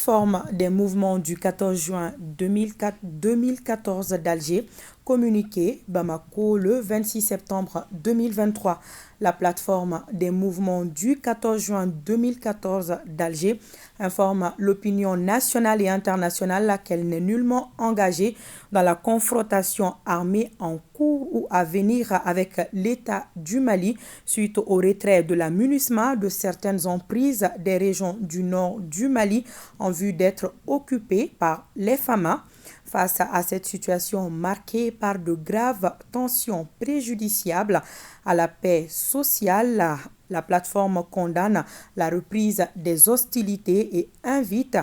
plateforme des mouvements du 14 juin 2014 d'Alger, communiqué Bamako le 26 septembre 2023. La plateforme des mouvements du 14 juin 2014 d'Alger informe l'opinion nationale et internationale qu'elle n'est nullement engagée dans la confrontation armée en cours ou à venir avec l'État du Mali suite au retrait de la MINUSMA de certaines emprises des régions du nord du Mali en vue d'être occupées par les FAMA. Face à cette situation marquée par de graves tensions préjudiciables à la paix sociale, la plateforme condamne la reprise des hostilités et invite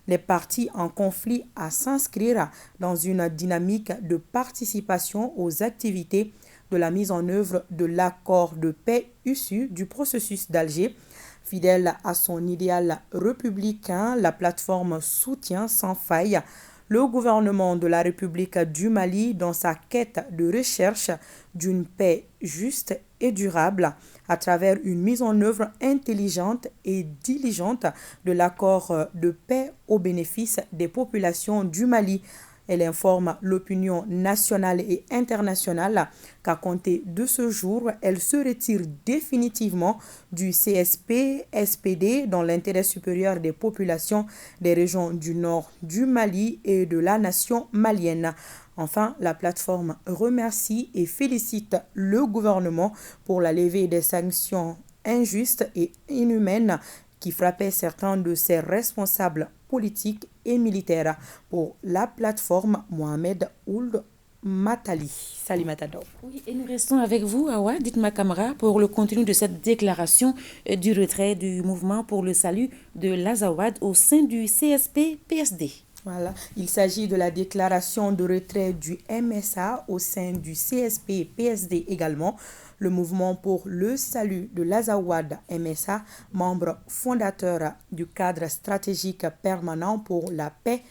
les parties en conflit à s'inscrire dans une dynamique de participation aux activités de la mise en œuvre de l'accord de paix issu du processus d'Alger. Fidèle à son idéal républicain, la plateforme soutient sans faille le gouvernement de la République du Mali dans sa quête de recherche d'une paix juste et durable à travers une mise en œuvre intelligente et diligente de l'accord de paix au bénéfice des populations du Mali. Elle informe l'opinion nationale et internationale qu'à compter de ce jour, elle se retire définitivement du CSP-SPD dans l'intérêt supérieur des populations des régions du nord du Mali et de la nation malienne. Enfin, la plateforme remercie et félicite le gouvernement pour la levée des sanctions injustes et inhumaines qui frappait certains de ses responsables politiques et militaires. Pour la plateforme, Mohamed Ould Matali. Salimatado. Oui, et nous restons avec vous, Awa, dites-moi Camara, pour le contenu de cette déclaration du retrait du mouvement pour le salut de l'Azawad au sein du CSP-PSD. Voilà, il s'agit de la déclaration de retrait du MSA au sein du CSP-PSD également. Le mouvement pour le salut de l'Azawad MSA, membre fondateur du cadre stratégique permanent pour la paix,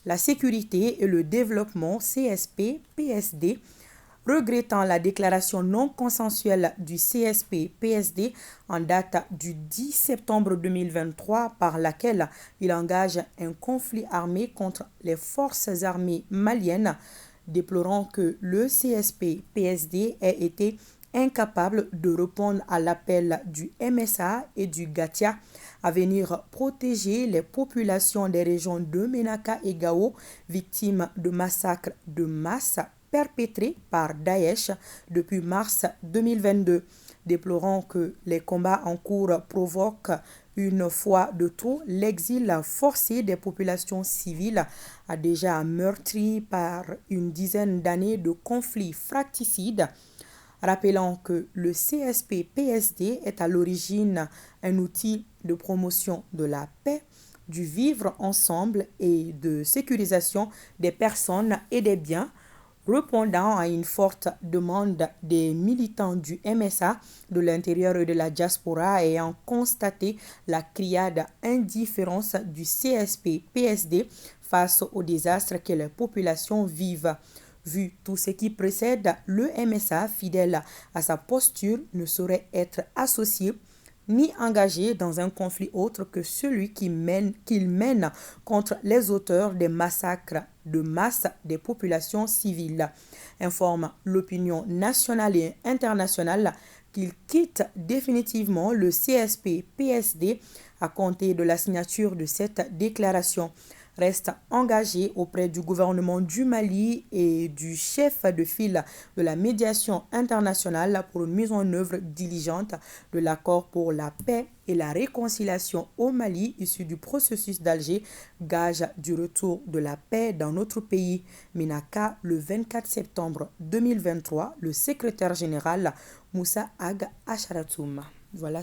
la sécurité et le développement CSP-PSD, regrettant la déclaration non consensuelle du CSP-PSD en date du 10 septembre 2023 par laquelle il engage un conflit armé contre les forces armées maliennes, déplorant que le CSP-PSD ait été incapable de répondre à l'appel du MSA et du Gatia à venir protéger les populations des régions de Menaka et Gao, victimes de massacres de masse perpétrés par Daesh depuis mars 2022, déplorant que les combats en cours provoquent une fois de trop l'exil forcé des populations civiles a déjà meurtri par une dizaine d'années de conflits fratricides, rappelant que le CSP-PSD est à l'origine un outil de promotion de la paix, du vivre ensemble et de sécurisation des personnes et des biens, répondant à une forte demande des militants du MSA de l'intérieur et de la diaspora ayant constaté la criade indifférence du CSP-PSD face aux désastres que les populations vivent. Vu tout ce qui précède, le MSA, fidèle à sa posture, ne saurait être associé ni engagé dans un conflit autre que celui qu'il mène contre les auteurs des massacres de masse des populations civiles. Informe l'opinion nationale et internationale qu'il quitte définitivement le CSP-PSD à compter de la signature de cette déclaration. Reste engagé auprès du gouvernement du Mali et du chef de file de la médiation internationale pour une mise en œuvre diligente de l'accord pour la paix et la réconciliation au Mali issu du processus d'Alger, gage du retour de la paix dans notre pays. Menaka, le 24 septembre 2023, le secrétaire général Moussa Ag Acharatoum. Voilà.